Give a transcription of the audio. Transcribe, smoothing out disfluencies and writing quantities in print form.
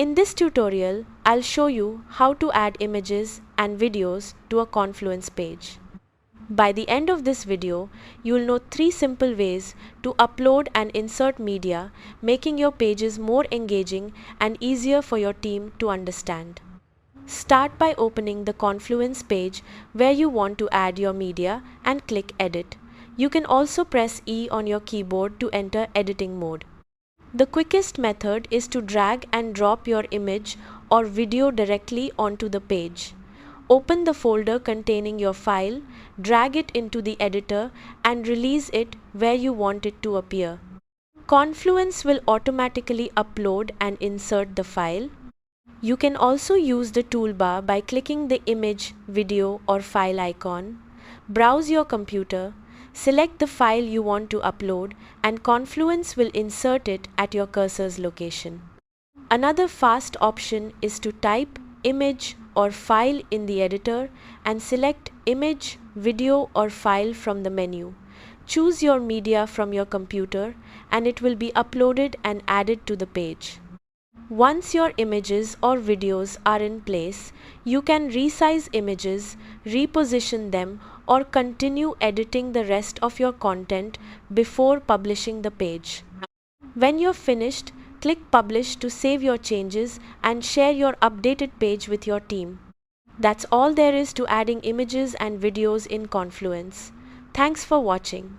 In this tutorial, I'll show you how to add images and videos to a Confluence page. By the end of this video, you'll know 3 simple ways to upload and insert media, making your pages more engaging and easier for your team to understand. Start by opening the Confluence page where you want to add your media and click Edit. You can also press E on your keyboard to enter editing mode. The quickest method is to drag and drop your image or video directly onto the page. Open the folder containing your file, drag it into the editor and release it where you want it to appear. Confluence will automatically upload and insert the file. You can also use the toolbar by clicking the image, video or file icon. Browse your computer, select the file you want to upload and Confluence will insert it at your cursor's location. Another fast option is to type image or file in the editor and select image, video or file from the menu. Choose your media from your computer and it will be uploaded and added to the page. Once your images or videos are in place, you can resize images, reposition them or continue editing the rest of your content before publishing the page. When you're finished, click Publish to save your changes and share your updated page with your team. That's all there is to adding images and videos in Confluence. Thanks for watching.